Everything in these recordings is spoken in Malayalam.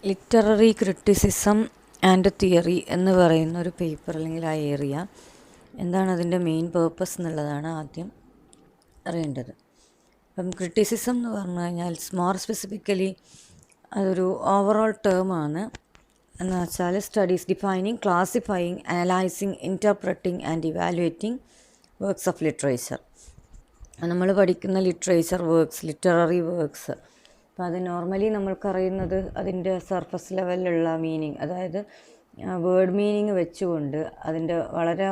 ലിറ്റററി ക്രിറ്റിസിസം ആൻഡ് തിയറി എന്ന് പറയുന്ന ഒരു പേപ്പർ അല്ലെങ്കിൽ ആ ഏരിയ എന്താണ് അതിൻ്റെ മെയിൻ പേർപ്പസ് എന്നുള്ളതാണ് ആദ്യം അറിയേണ്ടത്. അപ്പം ക്രിറ്റിസിസം എന്ന് പറഞ്ഞു കഴിഞ്ഞാൽ മോർ സ്പെസിഫിക്കലി അതൊരു ഓവറോൾ ടേമാണ്. എന്ന് വെച്ചാൽ studies defining, classifying, analysing, interpreting and evaluating works of literature. നമ്മൾ പഠിക്കുന്ന ലിറ്ററേച്ചർ വർക്ക്സ്, ലിറ്റററി വർക്ക്സ്, അപ്പോൾ അത് നോർമലി നമ്മൾക്കറിയുന്നത് അതിൻ്റെ സർഫസ് ലെവലിലുള്ള മീനിങ്, അതായത് വേർഡ് മീനിങ് വെച്ചുകൊണ്ട് അതിൻ്റെ വളരെ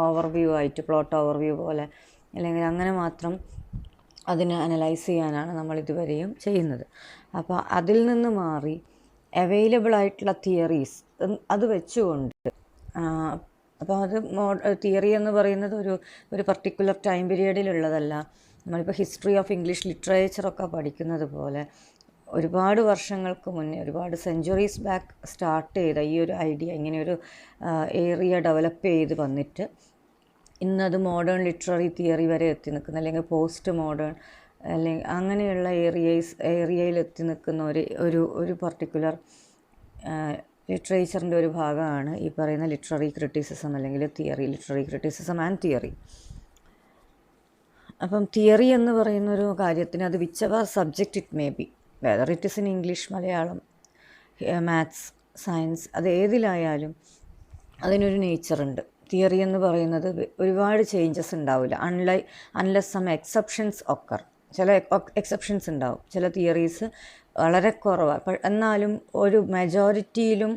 ഓവർവ്യൂ ആയിട്ട്, പ്ലോട്ട് ഓവർവ്യൂ പോലെ അല്ലെങ്കിൽ അങ്ങനെ മാത്രം അതിനെ അനലൈസ് ചെയ്യാനാണ് നമ്മൾ ഇതുവരെയും ചെയ്യുന്നത്. അപ്പോൾ അതിൽ നിന്ന് മാറി അവൈലബിൾ ആയിട്ടുള്ള തിയറീസ് അത് വെച്ചുകൊണ്ട്, അപ്പോൾ അത് തിയറി എന്ന് പറയുന്നത് ഒരു പർട്ടിക്കുലർ ടൈം പീരീഡിലുള്ളതല്ല. നമ്മളിപ്പോൾ ഹിസ്റ്ററി ഓഫ് ഇംഗ്ലീഷ് ലിറ്ററേച്ചറൊക്കെ പഠിക്കുന്നത് പോലെ ഒരുപാട് വർഷങ്ങൾക്ക് മുന്നേ, ഒരുപാട് സെഞ്ച്വറീസ് ബാക്ക് സ്റ്റാർട്ട് ചെയ്ത ഈ ഒരു ഐഡിയ, ഇങ്ങനെയൊരു ഏരിയ ഡെവലപ്പ് ചെയ്ത് വന്നിട്ട് ഇന്നത് മോഡേൺ ലിറ്റററി തിയറി വരെ എത്തി നിൽക്കുന്ന, അല്ലെങ്കിൽ പോസ്റ്റ് മോഡേൺ അല്ലെങ്കിൽ അങ്ങനെയുള്ള ഏരിയയിൽ എത്തി നിൽക്കുന്ന ഒരു പർട്ടിക്കുലർ ലിറ്ററേച്ചറിൻ്റെ ഒരു ഭാഗമാണ് ഈ പറയുന്ന ലിറ്റററി ക്രിറ്റിസിസം അല്ലെങ്കിൽ theory, literary criticism and theory. അപ്പം തിയറി എന്ന് പറയുന്നൊരു കാര്യത്തിന് അത് whichever subject it may be, whether it is in English, Malayalam, maths, science, അത് ഏതിലായാലും അതിനൊരു നേച്ചറുണ്ട്. തിയറി എന്ന് പറയുന്നത് ഒരുപാട് ചേഞ്ചസ് ഉണ്ടാവില്ല, അൺലെസ് സം എക്സെപ്ഷൻസ് ഒക്കർ. ചില എക്സെപ്ഷൻസ് ഉണ്ടാവും, ചില തിയറീസ് വളരെ കുറവാണ്, എന്നാലും ഒരു മെജോറിറ്റിയിലും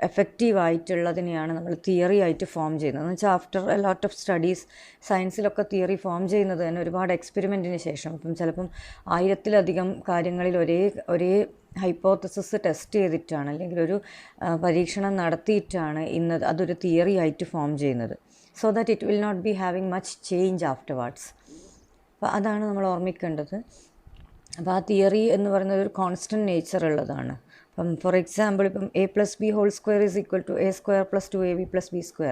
എഫക്റ്റീവായിട്ടുള്ളതിനെയാണ് നമ്മൾ തിയറി ആയിട്ട് ഫോം ചെയ്യുന്നത്. എന്ന് വെച്ചാൽ after a lot of studies, സയൻസിലൊക്കെ തിയറി ഫോം ചെയ്യുന്നത് തന്നെ ഒരുപാട് എക്സ്പെരിമെൻറ്റിന് ശേഷം, അപ്പം ചിലപ്പം 1000-ലധികം കാര്യങ്ങളിൽ ഒരേ ഹൈപ്പോത്തസിസ് ടെസ്റ്റ് ചെയ്തിട്ടാണ്, അല്ലെങ്കിൽ ഒരു പരീക്ഷണം നടത്തിയിട്ടാണ് അതൊരു തിയറി ആയിട്ട് ഫോം ചെയ്യുന്നത്. So that it will not be having much change afterwards. അപ്പോൾ അതാണ് നമ്മൾ ഓർമ്മിക്കേണ്ടത്. അപ്പോൾ ആ തിയറി എന്ന് പറയുന്നത് ഒരു കോൺസ്റ്റൻറ്റ് നേച്ചർ ഉള്ളതാണ്. അപ്പം ഫോർ എക്സാമ്പിൾ, ഇപ്പം a+b² = a² + 2ab+b²,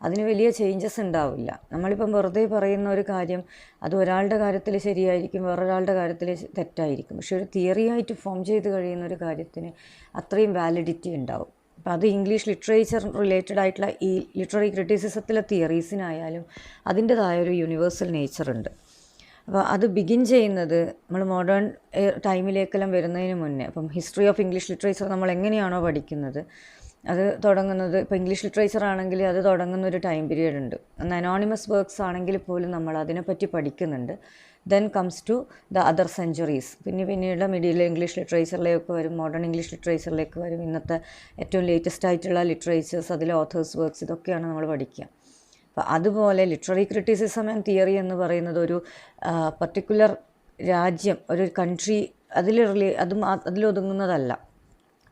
അതിന് വലിയ ചേഞ്ചസ് ഉണ്ടാവില്ല. നമ്മളിപ്പം വെറുതെ പറയുന്ന ഒരു കാര്യം അത് ഒരാളുടെ കാര്യത്തിൽ ശരിയായിരിക്കും, വേറൊരാളുടെ കാര്യത്തിൽ തെറ്റായിരിക്കും. പക്ഷെ ഒരു തിയറി ആയിട്ട് ഫോം ചെയ്ത് കഴിയുന്ന ഒരു കാര്യത്തിന് അത്രയും വാലിഡിറ്റി ഉണ്ടാവും. അപ്പോൾ അത് ഇംഗ്ലീഷ് ലിറ്ററേച്ചർ റിലേറ്റഡ് ആയിട്ടുള്ള ഈ ലിറ്റററി ക്രിറ്റിസിസത്തിലെ തിയറീസിനായാലും അതിൻ്റെതായൊരു യൂണിവേഴ്സൽ നേച്ചറുണ്ട്. അപ്പോൾ അത് ബിഗിൻ ചെയ്യുന്നത് നമ്മൾ മോഡേൺ ടൈമിലേക്കെല്ലാം വരുന്നതിന് മുന്നേ, അപ്പം ഹിസ്റ്ററി ഓഫ് ഇംഗ്ലീഷ് ലിറ്ററേച്ചർ നമ്മൾ എങ്ങനെയാണോ പഠിക്കുന്നത്, അത് തുടങ്ങുന്നത്, ഇപ്പോൾ ഇംഗ്ലീഷ് ലിറ്ററേച്ചർ ആണെങ്കിൽ അത് തുടങ്ങുന്ന ഒരു ടൈം പീരീഡ് ഉണ്ട്. എന്നാൽ അനോണിമസ് വർക്ക്സ് ആണെങ്കിൽ പോലും നമ്മൾ അതിനെപ്പറ്റി പഠിക്കുന്നുണ്ട്. Then comes to the other centuries, പിന്നീട് മിഡിൽ ഇംഗ്ലീഷ് ലിറ്ററേച്ചറിലേക്ക് വരും, മോഡേൺ ഇംഗ്ലീഷ് ലിറ്ററേച്ചറിലേക്ക് വരും, ഇന്നത്തെ ഏറ്റവും ലേറ്റസ്റ്റ് ആയിട്ടുള്ള ലിറ്ററേച്ചേഴ്സ്, അതിലെ ഓഥേഴ്സ് വർക്ക്സ്, ഇതൊക്കെയാണ് നമ്മൾ പഠിക്കുക. അപ്പോൾ അതുപോലെ ലിറ്റററി ക്രിറ്റിസിസം ആൻഡ് തിയറി എന്ന് പറയുന്നത് ഒരു പർട്ടിക്കുലർ രാജ്യം, ഒരു കൺട്രി അതിലൊതുങ്ങുന്നതല്ല.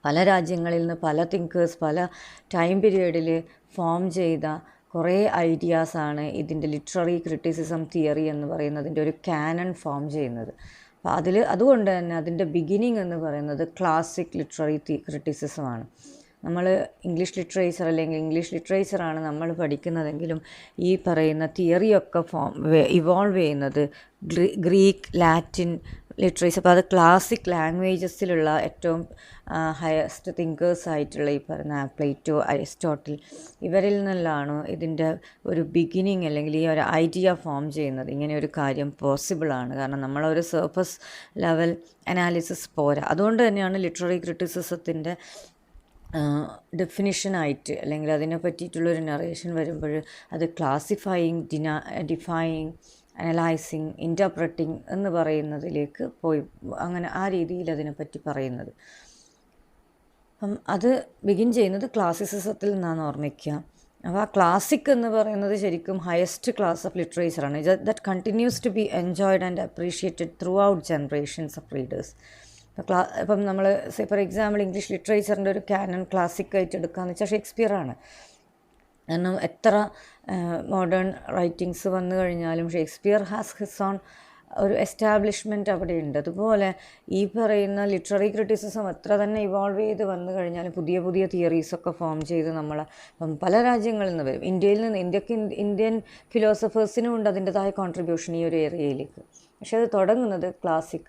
പല രാജ്യങ്ങളിൽ നിന്ന് പല തിങ്കേഴ്സ് പല ടൈം പീരീഡിൽ ഫോം ചെയ്ത കുറേ ഐഡിയാസാണ് ഇതിൻ്റെ ലിറ്റററി ക്രിറ്റിസിസം തിയറി എന്ന് പറയുന്നതിൻ്റെ ഒരു കാനൺ ഫോം ചെയ്യുന്നത്. അപ്പോൾ അതുകൊണ്ട് തന്നെ അതിൻ്റെ ബിഗിനിങ് എന്ന് പറയുന്നത് ക്ലാസിക് ലിറ്റററി ക്രിറ്റിസിസമാണ്. നമ്മൾ ഇംഗ്ലീഷ് ലിറ്ററേച്ചർ അല്ലെങ്കിൽ ഇംഗ്ലീഷ് ലിറ്ററേച്ചറാണ് നമ്മൾ പഠിക്കുന്നതെങ്കിലും ഈ പറയുന്ന തിയറിയൊക്കെ ഇവോൾവ് ചെയ്യുന്നത് ഗ്രീക്ക്, ലാറ്റിൻ ലിറ്ററേച്ചർ. അപ്പോൾ അത് ക്ലാസിക് ലാംഗ്വേജസിലുള്ള ഏറ്റവും ഹയസ്റ്റ് തിങ്കേഴ്സായിട്ടുള്ള ഈ പറയുന്ന പ്ലേറ്റോ, അരിസ്റ്റോട്ടിൽ, ഇവരിൽ നിന്നെല്ലാം ഇതിൻ്റെ ഒരു ബിഗിനിങ് അല്ലെങ്കിൽ ഈ ഒരു ഐഡിയ ഫോം ചെയ്യുന്നത്. ഇങ്ങനെ ഒരു കാര്യം പോസിബിളാണ്, കാരണം നമ്മളൊരു സർഫസ് ലെവൽ അനാലിസിസ് പോരാ. അതുകൊണ്ട് തന്നെയാണ് ലിറ്റററി ക്രിറ്റിസിസത്തിൻ്റെ ഡെഫിനിഷനായിട്ട് അല്ലെങ്കിൽ അതിനെ പറ്റിയിട്ടുള്ളൊരു നറേഷൻ വരുമ്പോൾ അത് ക്ലാസിഫയിങ്, ഡിഫൈനിങ്, അനലൈസിങ്, ഇൻറ്റർപ്രറ്റിംഗ് എന്ന് പറയുന്നതിലേക്ക് പോയി അങ്ങനെ ആ രീതിയിൽ അതിനെപ്പറ്റി പറയുന്നത്. അപ്പം അത് ബിഗിൻ ചെയ്യുന്നത് ക്ലാസിസിസത്തിൽ നിന്നാണ് ഓർമ്മിക്കുക. അപ്പോൾ ആ ക്ലാസിക് എന്ന് പറയുന്നത് ശരിക്കും ഹയസ്റ്റ് ക്ലാസ് ഓഫ് ലിറ്ററേച്ചറാണ്, that continues to be enjoyed and appreciated throughout generations of readers. ഇപ്പം നമ്മൾ ഫോർ എക്സാമ്പിൾ ഇംഗ്ലീഷ് ലിറ്ററേച്ചറിൻ്റെ ഒരു കാനൺ ക്ലാസിക്കായിട്ട് എടുക്കുകയെന്ന് വെച്ചാൽ ഷേക്സ്പിയറാണ്. കാരണം എത്ര മോഡേൺ റൈറ്റിങ്സ് വന്നു കഴിഞ്ഞാലും ഷേക്സ്പിയർ ഹാസ് ഹിസ് ഓൺ ഒരു എസ്റ്റാബ്ലിഷ്മെൻറ്റ് അവിടെയുണ്ട്. അതുപോലെ ഈ പറയുന്ന ലിറ്റററി ക്രിറ്റിസിസം എത്ര തന്നെ ഇവോൾവ് ചെയ്ത് വന്നു കഴിഞ്ഞാലും പുതിയ തിയറീസൊക്കെ ഫോം ചെയ്ത് പല രാജ്യങ്ങളിൽ നിന്ന് വരും. ഇന്ത്യൻ ഫിലോസഫേഴ്സിനും ഉണ്ട് അതിൻ്റെതായ കോൺട്രിബ്യൂഷൻ ഈ ഒരു ഏരിയയിലേക്ക്. പക്ഷെ അത് തുടങ്ങുന്നത് ക്ലാസിക്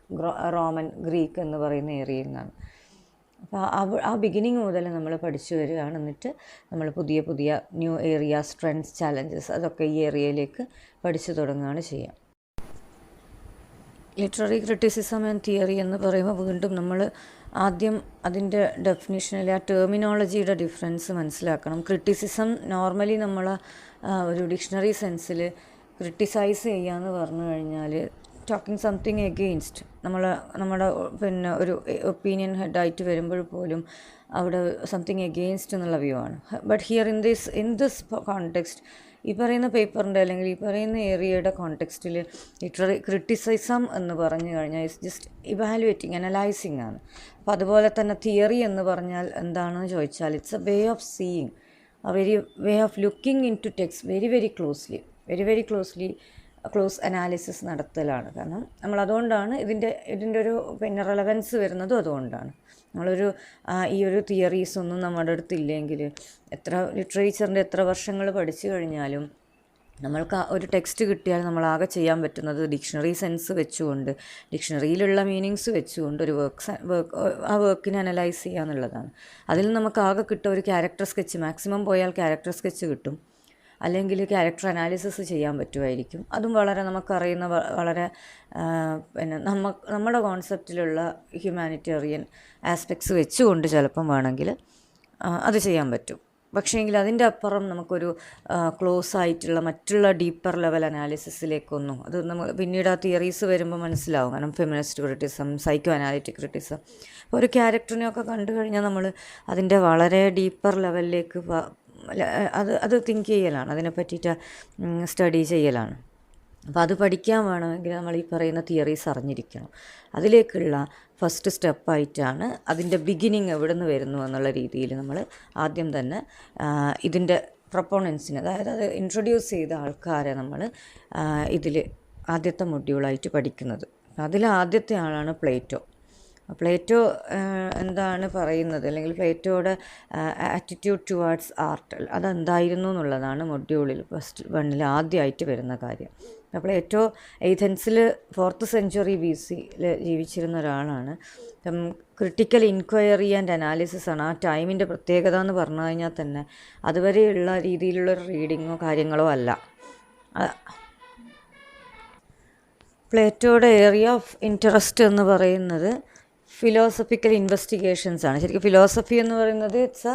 റോമൻ, ഗ്രീക്ക് എന്ന് പറയുന്ന ഏരിയയിൽ നിന്നാണ്. അപ്പോൾ ആ ബിഗിനിങ് മുതൽ നമ്മൾ പഠിച്ചു വരികയാണ്. എന്നിട്ട് നമ്മൾ പുതിയ പുതിയ ന്യൂ ഏരിയാസ്, ട്രെൻഡ്സ്, ചാലഞ്ചസ് അതൊക്കെ ഈ ഏരിയയിലേക്ക് പഠിച്ചു തുടങ്ങുകയാണ് ചെയ്യുക. ലിറ്റററി ക്രിറ്റിസിസം ആൻഡ് തിയറി എന്ന് പറയുമ്പോൾ വീണ്ടും നമ്മൾ ആദ്യം അതിൻ്റെ ഡെഫിനിഷനിൽ ആ ടെർമിനോളജിയുടെ ഡിഫറൻസ് മനസ്സിലാക്കണം. ക്രിറ്റിസിസം നോർമലി നമ്മൾ ഒരു ഡിക്ഷണറി സെൻസിൽ ക്രിട്ടിസൈസ് ചെയ്യാന്ന് പറഞ്ഞു കഴിഞ്ഞാൽ ടോക്കിംഗ് സംതിങ് എഗെയിൻസ്റ്റ് നമ്മുടെ പിന്നെ ഒരു ഒപ്പീനിയൻ ഹെഡായിട്ട് വരുമ്പോൾ പോലും അവിടെ സംതിങ് എഗെയിൻസ്റ്റ് എന്നുള്ള വ്യൂ ആണ്. But here in this context ഈ പറയുന്ന പേപ്പറിൻ്റെ അല്ലെങ്കിൽ ഈ പറയുന്ന ഏരിയയുടെ കോണ്ടെക്സ്റ്റിൽ ലിറ്റററി ക്രിറ്റിസിസം എന്ന് പറഞ്ഞു കഴിഞ്ഞാൽ ഇറ്റ്സ് ജസ്റ്റ് ഇവാലുവേറ്റിംഗ്, അനലൈസിങ് ആണ്. അപ്പോൾ അതുപോലെ തന്നെ തിയറി എന്ന് പറഞ്ഞാൽ എന്താണെന്ന് ചോദിച്ചാൽ it's a way of seeing, way of looking into text very closely close analysis നടത്തലാണ്. കാരണം നമ്മളതുകൊണ്ടാണ് ഇതിൻ്റെ ഒരു പിന്നെ റെലവൻസ് വരുന്നതും അതുകൊണ്ടാണ്. ഈ ഒരു തിയറീസൊന്നും നമ്മുടെ അടുത്തില്ലെങ്കിൽ ലിറ്ററേച്ചറിൻ്റെ എത്ര വർഷങ്ങൾ പഠിച്ചു കഴിഞ്ഞാലും നമ്മൾക്ക് ഒരു ടെക്സ്റ്റ് കിട്ടിയാൽ നമ്മളാകെ ചെയ്യാൻ പറ്റുന്നത് ഡിക്ഷണറി സെൻസ് വെച്ചുകൊണ്ട്, ഡിക്ഷണറിയിലുള്ള മീനിങ്സ് വെച്ചുകൊണ്ട് ഒരു ആ വർക്കിനെ അനലൈസ് ചെയ്യുക എന്നുള്ളതാണ്. അതിൽ നമുക്ക് ആകെ കിട്ടുക ഒരു ക്യാരക്ടർ സ്കെച്ച്, മാക്സിമം പോയാൽ ക്യാരക്ടർ സ്കെച്ച് കിട്ടും, അല്ലെങ്കിൽ ക്യാരക്ടർ അനാലിസിസ് ചെയ്യാൻ പറ്റുമായിരിക്കും. അതും വളരെ നമുക്കറിയുന്ന വളരെ പിന്നെ നമ്മുടെ കോൺസെപ്റ്റിലുള്ള ഹ്യൂമാനിറ്റേറിയൻ ആസ്പെക്ട്സ് വെച്ചുകൊണ്ട് ചിലപ്പം വേണമെങ്കിൽ അത് ചെയ്യാൻ പറ്റും. പക്ഷേങ്കിൽ അതിൻ്റെ അപ്പുറം നമുക്കൊരു ക്ലോസ് ആയിട്ടുള്ള മറ്റുള്ള ഡീപ്പർ ലെവൽ അനാലിസിസിലേക്കൊന്നും അത് നമ്മൾ പിന്നീട് ആ തിയറീസ് വരുമ്പോൾ മനസ്സിലാവും. കാരണം feminist criticism, psycho analytic criticism, അപ്പോൾ ഒരു ക്യാരക്ടറിനെയൊക്കെ കണ്ടു കഴിഞ്ഞാൽ നമ്മൾ അതിൻ്റെ വളരെ ഡീപ്പർ ലെവലിലേക്ക് അത് തിങ്ക് ചെയ്യലാണ്, അതിനെ പറ്റിയിട്ട് സ്റ്റഡി ചെയ്യലാണ്. അപ്പോൾ അത് പഠിക്കാൻ വേണമെങ്കിൽ നമ്മൾ ഈ പറയുന്ന തിയറീസ് അറിഞ്ഞിരിക്കണം. അതിലേക്കുള്ള ഫസ്റ്റ് സ്റ്റെപ്പായിട്ടാണ് അതിൻ്റെ ബിഗിനിങ് എവിടെ നിന്ന് വരുന്നു എന്നുള്ള രീതിയിൽ നമ്മൾ ആദ്യം തന്നെ ഇതിൻ്റെ പ്രൊപ്പോണൻസിന്, അതായത് അത് ഇൻട്രൊഡ്യൂസ് ചെയ്ത ആൾക്കാരെ നമ്മൾ ഇതിൽ ആദ്യത്തെ മൊഡ്യൂളായിട്ട് പഠിക്കുന്നത്. അതിൽ ആദ്യത്തെ ആളാണ് പ്ലേറ്റോ. പ്ലേറ്റോ എന്താണ് പറയുന്നത്, അല്ലെങ്കിൽ പ്ലേറ്റോയുടെ ആറ്റിറ്റ്യൂഡ് ടുവാർഡ്സ് ആർട്ട് അതെന്തായിരുന്നു എന്നുള്ളതാണ് മൊഡ്യൂളിൽ ഫസ്റ്റ് 1 ആദ്യമായിട്ട് വരുന്ന കാര്യം. പ്ലേറ്റോ ഏഥൻസിൽ 4th century BC ജീവിച്ചിരുന്ന ഒരാളാണ്. ക്രിട്ടിക്കൽ ഇൻക്വയറി ആൻഡ് അനാലിസിസ് ആണ് ആ ടൈമിൻ്റെ പ്രത്യേകത എന്ന് പറഞ്ഞു കഴിഞ്ഞാൽ തന്നെ അതുവരെയുള്ള രീതിയിലുള്ളൊരു റീഡിങ്ങോ കാര്യങ്ങളോ അല്ല. പ്ലേറ്റോയുടെ ഏരിയ ഓഫ് ഇൻട്രസ്റ്റ് എന്ന് പറയുന്നത് ഫിലോസഫിക്കൽ ഇൻവെസ്റ്റിഗേഷൻസ് ആണ്. ശരിക്കും ഫിലോസഫി എന്ന് പറയുന്നത് it's A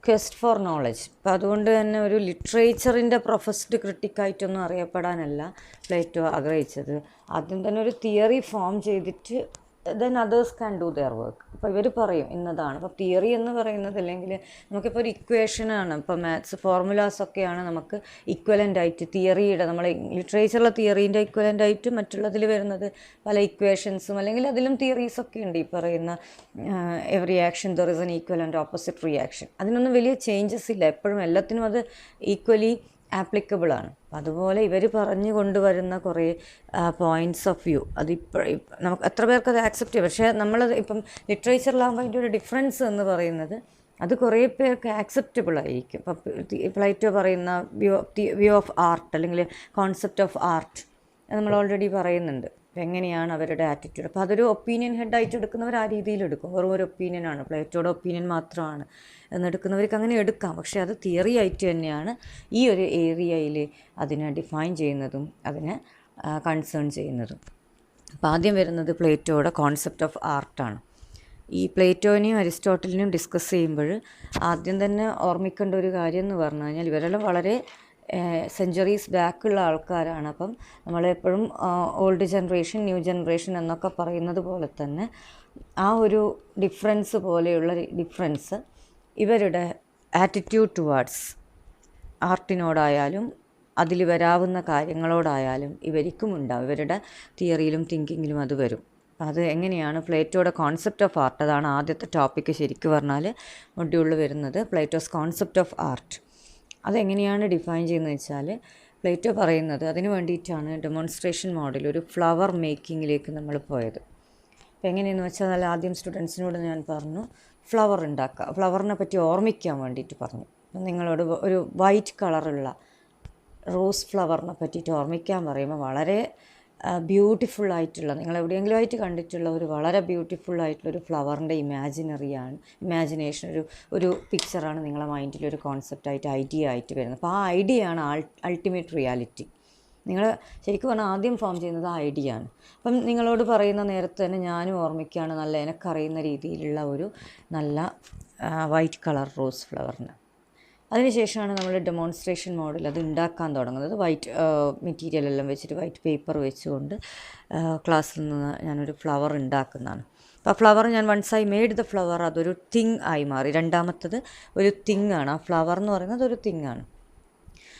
quest for knowledge. അപ്പോൾ അതുകൊണ്ട് തന്നെ ഒരു ലിറ്ററേച്ചറിൻ്റെ പ്രൊഫസ്ഡ് ക്രിട്ടിക്കായിട്ടൊന്നും അറിയപ്പെടാനല്ല പ്ലേറ്റോ ആഗ്രഹിച്ചത്. ആദ്യം തന്നെ ഒരു തിയറി ഫോം ചെയ്തിട്ട് then others can do there work. അപ്പോൾ ഇവർ പറയും ഇന്നതാണ്. അപ്പോൾ തിയറി എന്ന് പറയുന്നത്, അല്ലെങ്കിൽ നമുക്കിപ്പോൾ ഒരു ഇക്വേഷനാണ്, ഇപ്പോൾ മാത്സ് ഫോർമുലാസൊക്കെയാണ് നമുക്ക് ഇക്വലൻ്റ് ആയിട്ട് തിയറിയുടെ, നമ്മൾ ലിറ്ററേച്ചറിലെ തിയറീൻ്റെ ഇക്വലൻ്റ് ആയിട്ട് മറ്റുള്ളതിൽ വരുന്നത് പല ഇക്വേഷൻസും, അല്ലെങ്കിൽ അതിലും തിയറീസൊക്കെ ഉണ്ട്. ഈ പറയുന്ന every action there is an equal and opposite reaction. അതിനൊന്നും വലിയ ചേഞ്ചസ് ഇല്ല, എപ്പോഴും എല്ലാത്തിനും അത് ഈക്വലി ആപ്ലിക്കബിൾ ആണ്. അതുപോലെ ഇവർ പറഞ്ഞു കൊണ്ടുവരുന്ന കുറേ പോയിൻറ്റ്സ് ഓഫ് വ്യൂ നമുക്ക് എത്ര പേർക്ക് അത് ആക്സെപ്റ്റ് ചെയ്യും. പക്ഷേ നമ്മളത് ഇപ്പം ലിറ്ററേച്ചറിലാകുമ്പോൾ അതിൻ്റെ ഒരു ഡിഫറൻസ് എന്ന് പറയുന്നത് അത് കുറേ പേർക്ക് ആക്സെപ്റ്റബിൾ ആയിരിക്കും. ഇപ്പം പ്ലേറ്റോ പറയുന്ന വ്യൂ ഓഫ് ആർട്ട്, അല്ലെങ്കിൽ കോൺസെപ്റ്റ് ഓഫ് ആർട്ട് നമ്മൾ ഓൾറെഡി പറയുന്നുണ്ട്. എങ്ങനെയാണ് അവരുടെ ആറ്റിറ്റ്യൂഡ്. അപ്പോൾ അതൊരു ഒപ്പീനിയൻ ഹെഡായിട്ട് എടുക്കുന്നവർ ആ രീതിയിൽ എടുക്കും. വെറും ഒരു ഒപ്പീനിയനാണ്, പ്ലേറ്റോയുടെ ഒപ്പീനിയൻ മാത്രമാണ് എന്നെടുക്കുന്നവർക്ക് അങ്ങനെ എടുക്കാം. പക്ഷേ അത് തിയറി ആയിട്ട് തന്നെയാണ് ഈ ഒരു ഏരിയയിൽ അതിനെ ഡിഫൈൻ ചെയ്യുന്നതും അതിനെ കൺസേൺ ചെയ്യുന്നതും. അപ്പോൾ ആദ്യം വരുന്നത് പ്ലേറ്റോയുടെ കോൺസെപ്റ്റ് ഓഫ് ആർട്ടാണ്. ഈ പ്ലേറ്റോനെയും അരിസ്റ്റോട്ടലിനെയും ഡിസ്കസ് ചെയ്യുമ്പോൾ ആദ്യം തന്നെ ഓർമ്മിക്കേണ്ട ഒരു കാര്യം എന്ന് പറഞ്ഞു കഴിഞ്ഞാൽ ഇവരെല്ലാം വളരെ സെഞ്ച്വറീസ് ബാക്കുള്ള ആൾക്കാരാണ്. അപ്പം നമ്മളെപ്പോഴും ഓൾഡ് ജനറേഷൻ, ന്യൂ ജനറേഷൻ എന്നൊക്കെ പറയുന്നത് പോലെ തന്നെ ആ ഒരു ഡിഫറൻസ് പോലെയുള്ള ഡിഫറൻസ് ഇവരുടെ ആറ്റിറ്റ്യൂഡ് ടുവാർഡ്സ് ആർട്ടിനോടായാലും അതിൽ വരാവുന്ന കാര്യങ്ങളോടായാലും ഇവർക്കും ഉണ്ടാവും. ഇവരുടെ തിയറിയിലും തിങ്കിങ്ങിലും അത് വരും. അത് എങ്ങനെയാണ് പ്ലേറ്റോയുടെ കോൺസെപ്റ്റ് ഓഫ് ആർട്ട്, അതാണ് ആദ്യത്തെ ടോപ്പിക്ക് ശരിക്കും പറഞ്ഞാൽ മൊഡ്യൂളിൽ വരുന്നത്. പ്ലേറ്റോസ് കോൺസെപ്റ്റ് ഓഫ് ആർട്ട് അതെങ്ങനെയാണ് ഡിഫൈൻ ചെയ്യുന്നത് വെച്ചാൽ പ്ലേറ്റോ പറയുന്നത് അതിന് വേണ്ടിയിട്ടാണ് ഡെമോൺസ്ട്രേഷൻ മോഡൽ, ഒരു ഫ്ലവർ മേക്കിങ്ങിലേക്ക് നമ്മൾ പോയത്. അപ്പോൾ എങ്ങനെയെന്ന് വെച്ചാൽ ആദ്യം സ്റ്റുഡൻസിനോട് ഞാൻ പറഞ്ഞു ഫ്ലവർ ഉണ്ടാക്കുക, ഫ്ലവറിനെ പറ്റി ഓർമ്മിക്കാൻ വേണ്ടിയിട്ട് പറഞ്ഞു. അപ്പം നിങ്ങളോട് ഒരു വൈറ്റ് കളറുള്ള റോസ് ഫ്ലവറിനെ പറ്റിയിട്ട് ഓർമ്മിക്കാൻ പറയുമ്പോൾ വളരെ ബ്യൂട്ടിഫുൾ ആയിട്ടുള്ള, നിങ്ങൾ എവിടെയെങ്കിലും ആയിട്ട് കണ്ടിട്ടുള്ള ഒരു വളരെ ബ്യൂട്ടിഫുൾ ആയിട്ടുള്ളൊരു ഫ്ലവറിൻ്റെ ഇമാജിനേഷൻ, ഒരു പിക്ചറാണ് നിങ്ങളെ മൈൻഡിൽ ഒരു കോൺസെപ്റ്റായിട്ട് ഐഡിയ ആയിട്ട് വരുന്നത്. അപ്പോൾ ആ ഐഡിയ ആണ് അൾട്ടിമേറ്റ് റിയാലിറ്റി. നിങ്ങൾ ശരിക്കും പറഞ്ഞാൽ ആദ്യം ഫോം ചെയ്യുന്നത് ആ ഐഡിയ ആണ്. അപ്പം നിങ്ങളോട് പറയുന്ന നേരത്തെ തന്നെ ഞാനും ഓർമ്മിക്കുകയാണ് നല്ല എനിക്കറിയുന്ന രീതിയിലുള്ള ഒരു നല്ല വൈറ്റ് കളർ റോസ് ഫ്ലവറിന്. അതിനുശേഷമാണ് നമ്മൾ ഡെമോൺസ്ട്രേഷൻ മോഡിൽ അത് ഉണ്ടാക്കാൻ തുടങ്ങുന്നത്. വൈറ്റ് മെറ്റീരിയലെല്ലാം വെച്ചിട്ട് വൈറ്റ് പേപ്പർ വെച്ചുകൊണ്ട് ക്ലാസ്സിൽ നിന്ന് ഞാനൊരു ഫ്ലവർ ഉണ്ടാക്കുന്നതാണ്. അപ്പോൾ ആ ഫ്ലവർ ഞാൻ once I made the flower അതൊരു തിങ് ആയി മാറി. രണ്ടാമത്തത് ഒരു തിങ് ആണ്. ആ ഫ്ലവർ എന്ന് പറയുന്നത് ഒരു തിങ് ആണ്.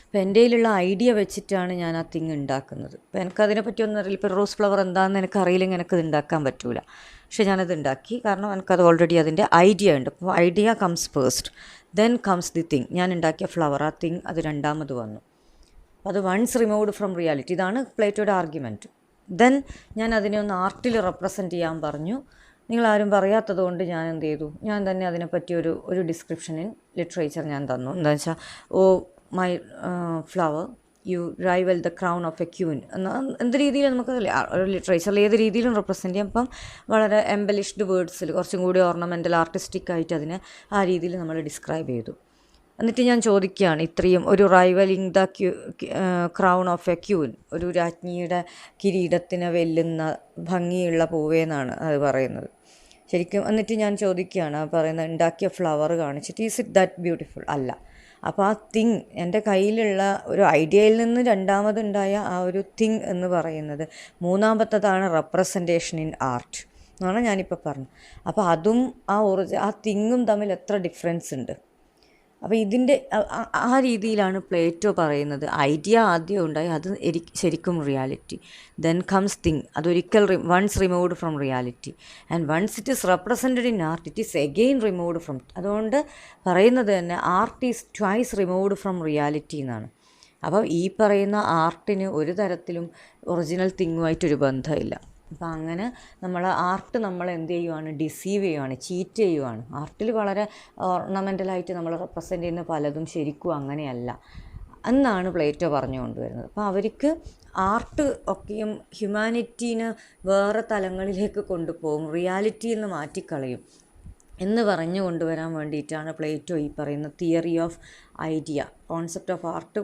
അപ്പോൾ എൻ്റെ കയ്യിലുള്ള ഐഡിയ വെച്ചിട്ടാണ് ഞാൻ ആ തിങ് ഉണ്ടാക്കുന്നത്. അപ്പോൾ എനിക്കതിനെ പറ്റിയൊന്നും അറിയില്ല. ഇപ്പോൾ റോസ് ഫ്ലവർ എന്താണെന്ന് എനിക്കറിയില്ലെങ്കിൽ എനിക്കത് ഉണ്ടാക്കാൻ പറ്റില്ല. പക്ഷേ ഞാനത് ഉണ്ടാക്കി, കാരണം എനിക്കത് ഓൾറെഡി അതിൻ്റെ ഐഡിയ ഉണ്ട്. അപ്പോൾ idea comes first, then comes the thing. ഞാൻ ഉണ്ടാക്കിയ ഫ്ലവർ, ആ തിങ് അത് രണ്ടാമത് വന്നു. അപ്പോൾ അത് വൺസ് റിമൂവ്ഡ് ഫ്രം റിയാലിറ്റി. ഇതാണ് പ്ലേറ്റോയുടെ ആർഗ്യുമെൻറ്റ്. ദെൻ ഞാൻ അതിനെ ഒന്ന് ആർട്ടിൽ റെപ്രസെൻറ്റ് ചെയ്യാൻ പറഞ്ഞു. നിങ്ങളാരും പറയാത്തത് കൊണ്ട് ഞാൻ എന്ത് ചെയ്തു, ഞാൻ തന്നെ അതിനെപ്പറ്റി ഒരു ഡിസ്ക്രിപ്ഷൻ ഇൻ ലിറ്ററേച്ചർ ഞാൻ തന്നു. എന്താണെന്ന് വെച്ചാൽ, my flower you rival the crown of a queen എന്ന എന്ത് രീതിയിൽ നമുക്ക് ഒരു ലിറ്ററേച്ചറിൽ ഏത് രീതിയിലും റെപ്രസെൻറ്റ് ചെയ്യാം. അപ്പം വളരെ എംബലിഷ്ഡ് വേർഡ്സിൽ കുറച്ചും കൂടി ഓർണമെൻ്റൽ ആർട്ടിസ്റ്റിക് ആയിട്ട് അതിനെ ആ രീതിയിൽ നമ്മൾ ഡിസ്ക്രൈബ് ചെയ്തു. എന്നിട്ട് ഞാൻ ചോദിക്കുകയാണ്, ഇത്രയും ഒരു rivalling the crown of a queen, ഒരു രാജ്ഞിയുടെ കിരീടത്തിനെ വെല്ലുന്ന ഭംഗിയുള്ള പൂവേന്നാണ് അത് പറയുന്നത് ശരിക്കും. എന്നിട്ട് ഞാൻ ചോദിക്കുകയാണ്, പറയുന്നത് ഉണ്ടാക്കിയ ഫ്ലവർ കാണിച്ചിട്ട്, ഈസ് ഇറ്റ് ദാറ്റ് ബ്യൂട്ടിഫുൾ? അല്ല. അപ്പോൾ ആ തിങ്, എൻ്റെ കയ്യിലുള്ള ഒരു ഐഡിയയിൽ നിന്ന് രണ്ടാമതുണ്ടായ ആ ഒരു തിങ് എന്ന് പറയുന്നത് മൂന്നാമത്തതാണ് റെപ്രസെൻറ്റേഷൻ ഇൻ ആർട്ട് എന്നാണ് ഞാനിപ്പോൾ പറഞ്ഞത്. അപ്പോൾ അതും ആ തിങ്ങും തമ്മിൽ എത്ര ഡിഫറൻസ് ഉണ്ട്. അപ്പോൾ ഇതിൻ്റെ ആ രീതിയിലാണ് പ്ലേറ്റോ പറയുന്നത്. ഐഡിയ ആദ്യം ഉണ്ടായി, അത് ശരിക്കും റിയാലിറ്റി. ദെൻ കംസ് തിങ്, അതൊരിക്കൽ once removed from reality. And once it is represented in art, it is again removed from. അതുകൊണ്ട് പറയുന്നത് തന്നെ art is twice removed from reality എന്നാണ്. അപ്പോൾ ഈ പറയുന്ന ആർട്ടിന് ഒരു തരത്തിലും ഒറിജിനൽ തിങ്ങുമായിട്ടൊരു ബന്ധമില്ല. അപ്പോൾ അങ്ങനെ ആർട്ട് നമ്മളെ എന്ത് ചെയ്യുവാണ്, ഡിസീവ് ചെയ്യുവാണ്, ചീറ്റ് ചെയ്യുവാണ്. ആർട്ടിൽ വളരെ ഓർണമെൻ്റലായിട്ട് നമ്മൾ റെപ്രസെൻ്റ് ചെയ്യുന്ന പലതും ശരിക്കും അങ്ങനെയല്ല എന്നാണ് പ്ലേറ്റോ പറഞ്ഞു കൊണ്ടുവരുന്നത്. അപ്പോൾ അവർക്ക് ആർട്ട് ഒക്കെയും ഹ്യൂമാനിറ്റീനെ വേറെ തലങ്ങളിലേക്ക് കൊണ്ടുപോകും, റിയാലിറ്റിയിൽ നിന്ന് മാറ്റിക്കളയും എന്ന് പറഞ്ഞു കൊണ്ടുവരാൻ വേണ്ടിയിട്ടാണ് പ്ലേറ്റോ ഈ പറയുന്ന theory of idea, concept of art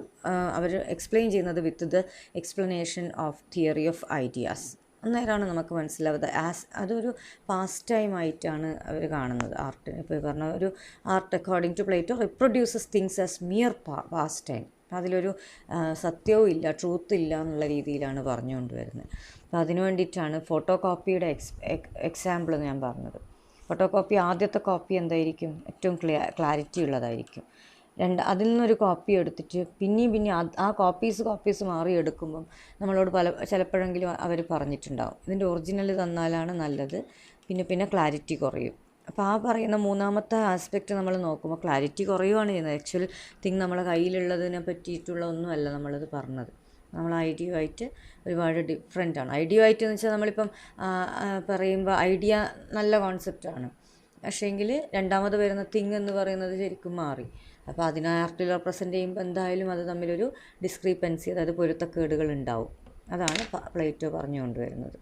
അവർ എക്സ്പ്ലെയിൻ ചെയ്യുന്നത് with the explanation of theory of ideas. അന്നേരമാണ് നമുക്ക് മനസ്സിലാവുന്നത് അതൊരു പാസ് ടൈം ആയിട്ടാണ് അവർ കാണുന്നത് ആർട്ടിനെ. ഇപ്പോൾ പറഞ്ഞ ഒരു art according to Plato reproduces things as mere pastime. അതിലൊരു സത്യവും ഇല്ല, ട്രൂത്ത് ഇല്ല എന്നുള്ള രീതിയിലാണ് പറഞ്ഞുകൊണ്ട് വരുന്നത്. അപ്പോൾ അതിനു വേണ്ടിയിട്ടാണ് ഫോട്ടോ കോപ്പിയുടെ എക്സാമ്പിൾ ഞാൻ പറഞ്ഞത്. ഫോട്ടോ കോപ്പി, ആദ്യത്തെ കോപ്പി എന്തായിരിക്കും, ഏറ്റവും ക്ലാരിറ്റി ഉള്ളതായിരിക്കും. അതിൽ നിന്നൊരു കോപ്പി എടുത്തിട്ട് പിന്നെയും ആ കോപ്പീസ് മാറി എടുക്കുമ്പം നമ്മളോട് ചിലപ്പോഴെങ്കിലും അവർ പറഞ്ഞിട്ടുണ്ടാവും, ഇതിൻ്റെ ഒറിജിനൽ തന്നാലാണ് നല്ലത്, പിന്നെ ക്ലാരിറ്റി കുറയും. അപ്പോൾ ആ പറയുന്ന മൂന്നാമത്തെ ആസ്പെക്റ്റ് നമ്മൾ നോക്കുമ്പോൾ ക്ലാരിറ്റി കുറയുകയാണ് ചെയ്യുന്നത്. ആക്ച്വൽ തിങ് നമ്മളെ കയ്യിലുള്ളതിനെ പറ്റിയിട്ടുള്ള ഒന്നുമല്ല നമ്മളത് പറഞ്ഞത്. നമ്മൾ ഐഡിയയുമായിട്ട് ഒരുപാട് ഡിഫറെൻ്റാണ്. ഐഡിയയുമായിട്ട് എന്ന് വെച്ചാൽ നമ്മളിപ്പം പറയുമ്പോൾ ഐഡിയ നല്ല കോൺസെപ്റ്റാണ്, പക്ഷേങ്കിൽ രണ്ടാമത് വരുന്ന തിങ് എന്ന് പറയുന്നത് ശരിക്കും മാറി. അപ്പോൾ അതിനെ ആർട്ടിൽ റെപ്രസെൻ്റ് ചെയ്യുമ്പോൾ എന്തായാലും അത് തമ്മിലൊരു ഡിസ്ക്രീപ്പൻസി, അതായത് പൊരുത്തക്കേടുകൾ ഉണ്ടാവും. അതാണ് പ്ലേറ്റോ പറഞ്ഞു കൊണ്ടുവരുന്നത്.